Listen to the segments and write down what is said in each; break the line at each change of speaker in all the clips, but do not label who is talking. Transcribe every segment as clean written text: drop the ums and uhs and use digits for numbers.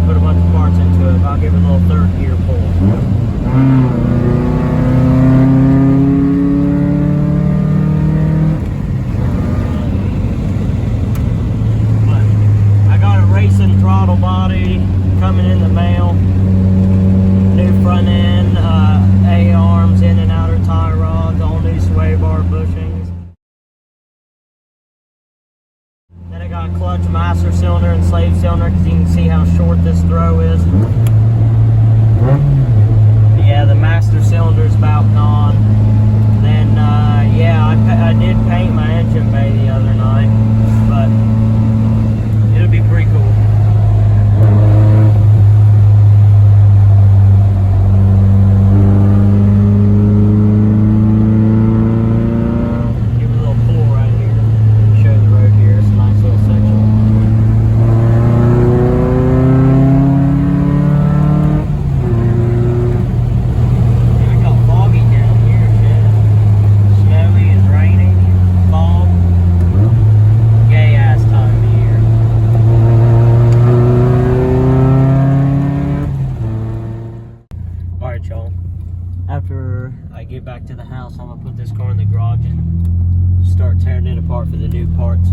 put a bunch of parts into it. I'll give it a little third gear pull. But I got a racing throttle body coming in the mail. New front end, A-arms, in and outer tie rods, all new sway bar bushings. Then I got clutch master cylinder and slave cylinder because you can see how short this throw is. But yeah, the master cylinder is about gone. Then yeah, I did paint my engine bay the other night, but it'll be pretty cool. After I get back to the house, I'm gonna put this car in the garage and start tearing it apart for the new parts.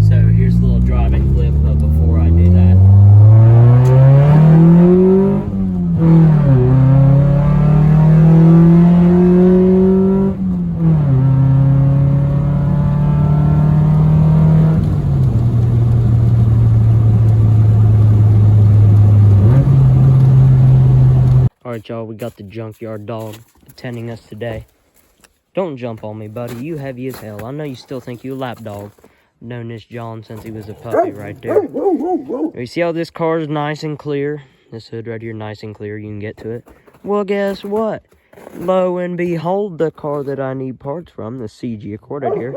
So here's a little driving clip before I do that. Alright y'all, we got the junkyard dog attending us today. Don't jump on me, buddy. You heavy as hell. I know you still think you a lap dog. I've known this John since he was a puppy right there. You see how this car is nice and clear? This hood right here, nice and clear. You can get to it. Well, guess what? Lo and behold, the car that I need parts from, the CG Accord right here,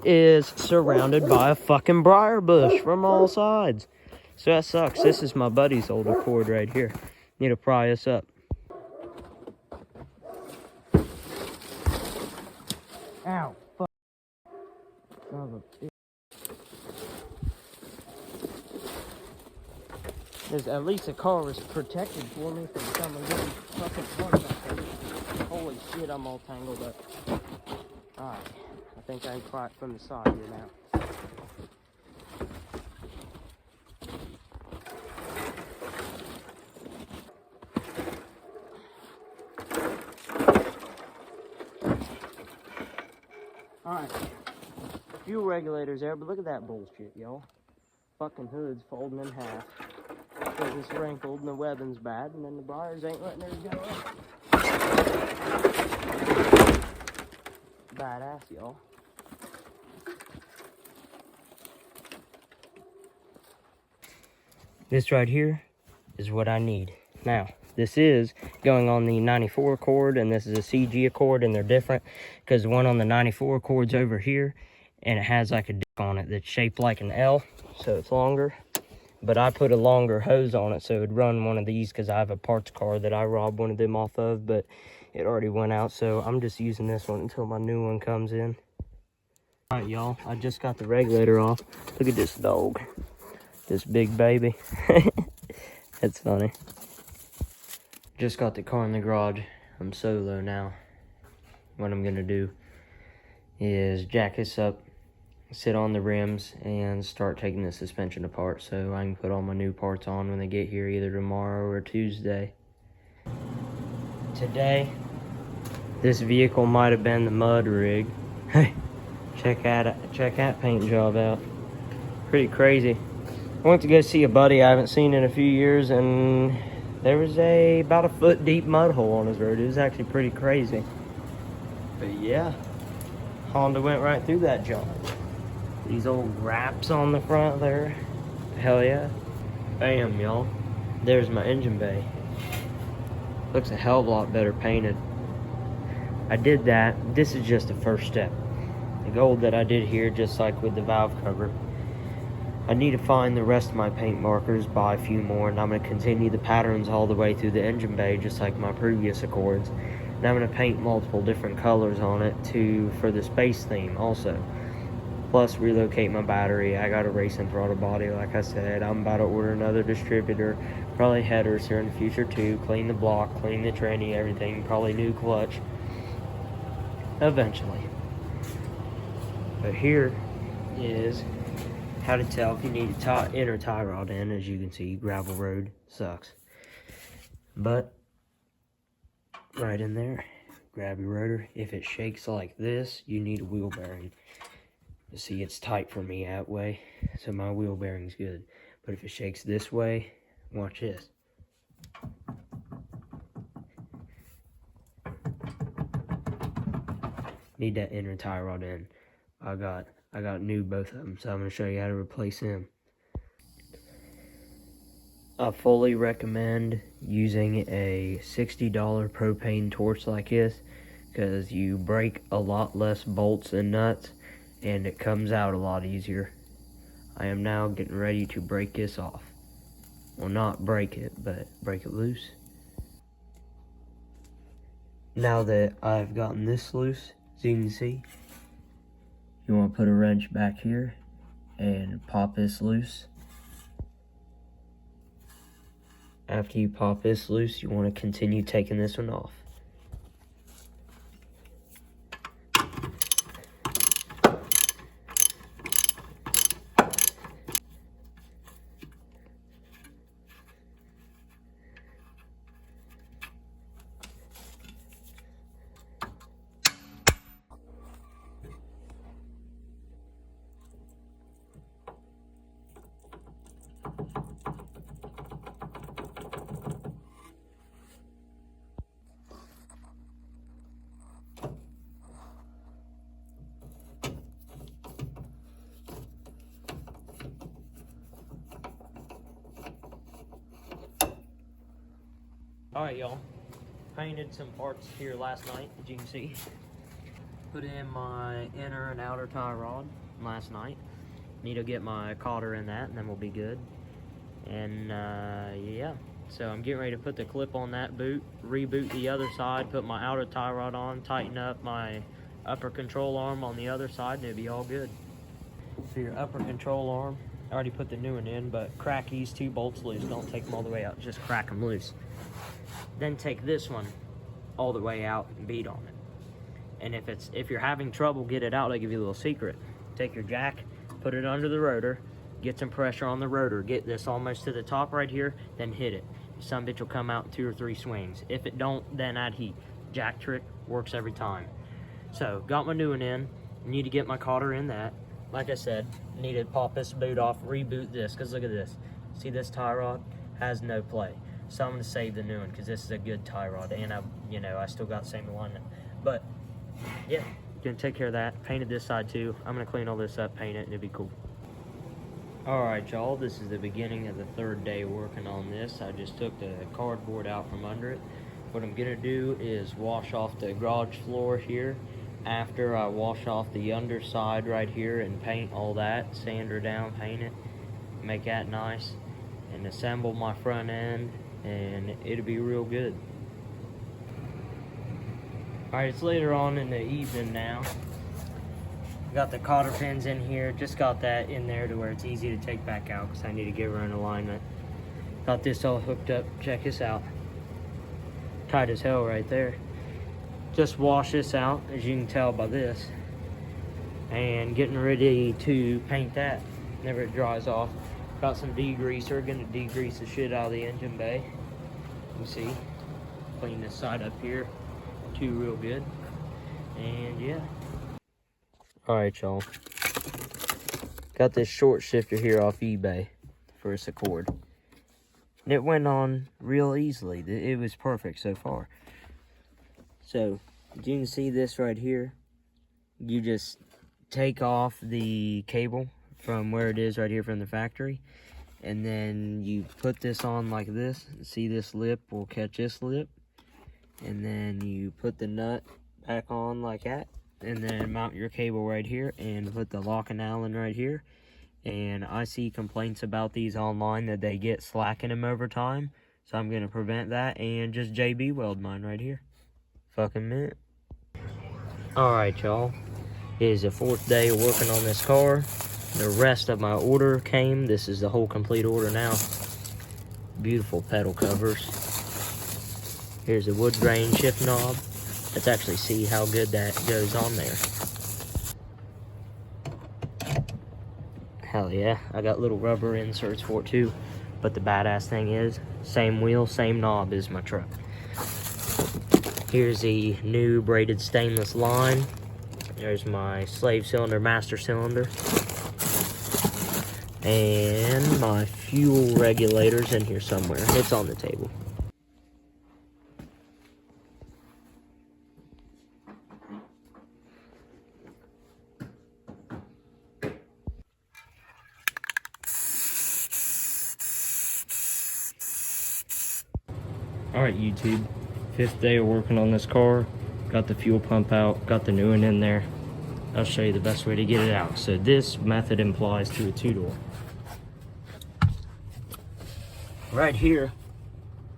is surrounded by a fucking briar bush from all sides. So that sucks. This is my buddy's old Accord right here. Need to pry us up. Ow, fuck. There's at least a car is protected for me from someone getting fucking parts out there. Holy shit, I'm all tangled up. Alright, I think I can pry it from the side here now. Alright, fuel regulators there, but look at that bullshit, y'all. Fucking hood's folding in half. Because it's wrinkled and the webbing's bad, and then the briars ain't letting her go up. Badass, y'all. This right here is what I need. Now, this is going on the 94 Accord, and this is a CG Accord, and they're different because the one on the 94 Accord's over here, and it has like a dick on it that's shaped like an L, so it's longer. But I put a longer hose on it so it'd run one of these because I have a parts car that I robbed one of them off of, but it already went out, so I'm just using this one until my new one comes in. All right, y'all, I just got the regulator off. Look at this dog, this big baby. That's funny. Just got the car in the garage. I'm solo now. What I'm gonna do is jack this up, sit on the rims, and start taking the suspension apart so I can put all my new parts on when they get here either tomorrow or Tuesday. Today, this vehicle might have been the mud rig. Hey, check that paint job out. Pretty crazy. I went to go see a buddy I haven't seen in a few years, and there was about a foot deep mud hole on his road. It was actually pretty crazy. But yeah, Honda went right through that junk. These old wraps on the front there. Hell yeah. Bam, y'all. There's my engine bay. Looks a hell of a lot better painted. I did that. This is just the first step. The gold that I did here, just like with the valve cover. I need to find the rest of my paint markers, buy a few more, and I'm going to continue the patterns all the way through the engine bay, just like my previous Accords. And I'm going to paint multiple different colors on it for the space theme also. plus relocate my battery. I got a racing throttle body, like I said. I'm about to order another distributor, probably headers here in the future too, clean the block, clean the tranny, everything, probably new clutch eventually. But here is how to tell if you need a inner tie rod in. As you can see, gravel road sucks. But right in there, grab your rotor. If it shakes like this, you need a wheel bearing. You see, it's tight for me that way, so my wheel bearing's good. But if it shakes this way, watch this. Need that inner tie rod in. I got new both of them, so I'm gonna show you how to replace them. I fully recommend using a $60 propane torch like this, because you break a lot less bolts and nuts, and it comes out a lot easier. I am now getting ready to break this off. Well, not break it, but break it loose. Now that I've gotten this loose, as you can see, you want to put a wrench back here and pop this loose. After you pop this loose, you want to continue taking this one off. Alright, y'all. Painted some parts here last night, as you can see. Put in my inner and outer tie rod last night. Need to get my cotter in that, and then we'll be good. And yeah, so I'm getting ready to put the clip on that boot, reboot the other side, put my outer tie rod on, tighten up my upper control arm on the other side, and it'll be all good. For your upper control arm, I already put the new one in, but crack these two bolts loose. Don't take them all the way out, just crack them loose. Then take this one all the way out and beat on it. And if you're having trouble get it out, I'll give you a little secret. Take your jack, put it under the rotor, get some pressure on the rotor, get this almost to the top right here, then hit it. Some bitch will come out in 2 or 3 swings. If it don't, then add heat. Jack trick works every time. So, got my new one in. Need to get my cotter in that. Like I said, need to pop this boot off, reboot this, because look at this. See this tie rod? Has no play. So I'm going to save the new one, because this is a good tie rod, and I still got the same alignment. But, yeah, gonna take care of that. Painted this side too. I'm going to clean all this up, paint it, and it'll be cool. Alright, y'all, this is the beginning of the 3rd day working on this. I just took the cardboard out from under it. What I'm going to do is wash off the garage floor here. After I wash off the underside right here and paint all that, sand her down, paint it, make that nice, and assemble my front end, and it'll be real good. Alright, it's later on in the evening now. Got the cotter pins in here, just got that in there to where it's easy to take back out, because I need to get her in alignment. Got this all hooked up, check this out. Tight as hell right there. Just wash this out, as you can tell by this, and getting ready to paint that whenever it dries off. Got some degreaser, gonna degrease the shit out of the engine bay. You see, clean this side up here too real good, and yeah. Alright, y'all, got this short shifter here off eBay for a Accord, and it went on real easily. It was perfect so far. So, you can see this right here. You just take off the cable from where it is right here from the factory, and then you put this on like this. See, this lip will catch this lip, and then you put the nut back on like that, and then mount your cable right here and put the lock and Allen right here. And I see complaints about these online that they get slack in them over time, so I'm going to prevent that and just JB weld mine right here. Fucking mint. Alright, y'all, It is the 4th day of working on this car. The rest of my order came. This is the whole complete order now. Beautiful pedal covers. Here's a wood grain shift knob. Let's actually see how good that goes on there. Hell yeah, I got little rubber inserts for it too. But the badass thing is, same wheel, same knob is my truck. Here's the new braided stainless line. There's my slave cylinder, master cylinder. And my fuel regulator's in here somewhere. It's on the table. Alright YouTube, 5th day of working on this car. Got the fuel pump out, got the new one in there. I'll show you the best way to get it out. So this method applies to a 2-door. Right here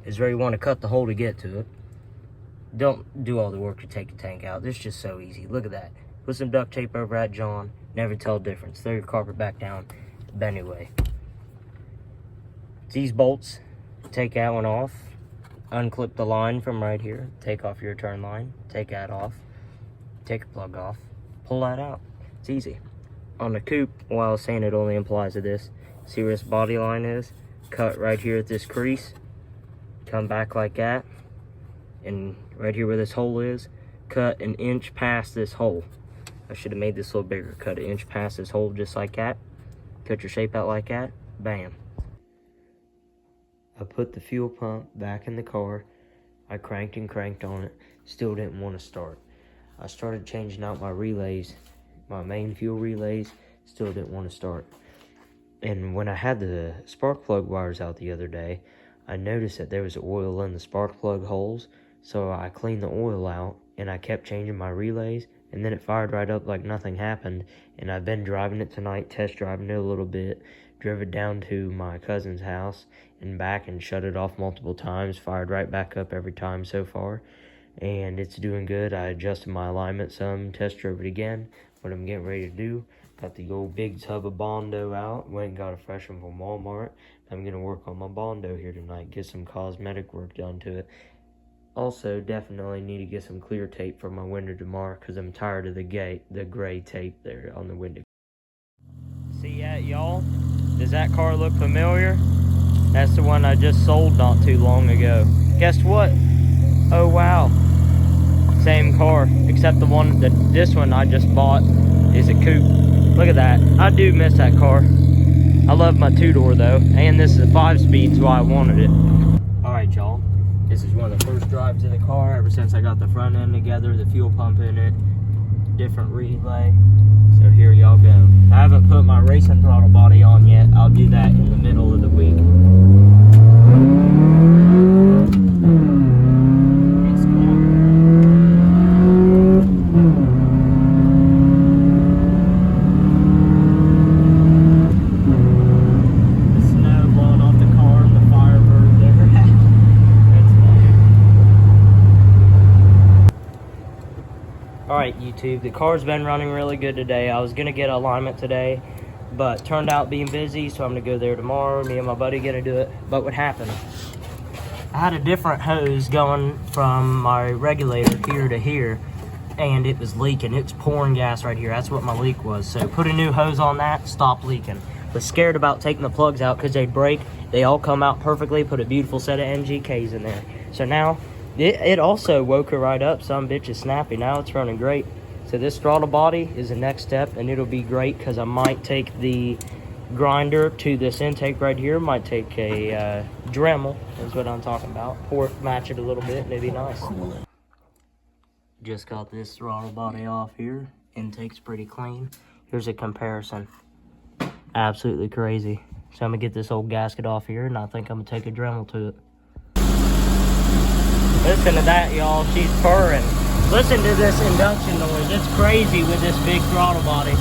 is where you want to cut the hole to get to it. Don't do all the work to take the tank out. This is just so easy. Look at that. Put some duct tape over that John. Never tell the difference. Throw your carpet back down. But anyway, these bolts, take that one off. Unclip the line from right here. Take off your return line. Take that off. Take a plug off. Pull that out. It's easy. On the coupe, while I was saying it only applies to this, see where this body line is? Cut right here at this crease. Come back like that. And right here where this hole is, cut an inch past this hole. I should have made this a little bigger. Cut an inch past this hole just like that. Cut your shape out like that. Bam. I put the fuel pump back in the car. I cranked and cranked on it. Still didn't want to start. I started changing out my relays, my main fuel relays. Still didn't want to start. And when I had the spark plug wires out the other day, I noticed that there was oil in the spark plug holes. So I cleaned the oil out and I kept changing my relays. And then it fired right up like nothing happened. And I've been driving it tonight, test driving it a little bit. Drove it down to my cousin's house and back and shut it off multiple times. Fired right back up every time so far. And it's doing good. I adjusted my alignment some, test drove it again. What I'm getting ready to do, got the old big tub of Bondo out. Went and got a fresh one from Walmart. I'm going to work on my Bondo here tonight. Get some cosmetic work done to it. Also, definitely need to get some clear tape for my window tomorrow because I'm tired of the gray tape there on the window. See that, y'all? Does that car look familiar? That's the one I just sold not too long ago. Guess what? Oh wow. Same car, except the one that this one I just bought is a coupe. Look at that. I do miss that car. I love my 2-door though, and this is a 5-speed, so I wanted it. Alright y'all. This is one of the first drives of the car ever since I got the front end together, the fuel pump in it, different relay. So here y'all go. I haven't put my racing throttle body on yet. I'll do that in the middle of the week. The snow blowing off the car and the Firebird there. That's funny. Alright YouTube, the car's been running really good today. I was gonna get alignment today, but turned out being busy, so I'm gonna go there tomorrow. Me and my buddy gonna do it. But what happened? I had a different hose going from my regulator here to here, and it was leaking. It was pouring gas right here. That's what my leak was. So put a new hose on that, stopped leaking. Was scared about taking the plugs out because they'd break. They all come out perfectly. Put a beautiful set of NGKs in there. So now it also woke her right up. Some bitch is snappy. Now it's running great. So this throttle body is the next step, and it'll be great because I might take the grinder to this intake right here. Might take a Dremel, is what I'm talking about. Match it a little bit, and it'd be nice. Just got this throttle body off here. Intake's pretty clean. Here's a comparison. Absolutely crazy. So I'm gonna get this old gasket off here, and I think I'm gonna take a Dremel to it. Listen to that, y'all. She's purring. Listen to this induction noise. It's crazy with this big throttle body.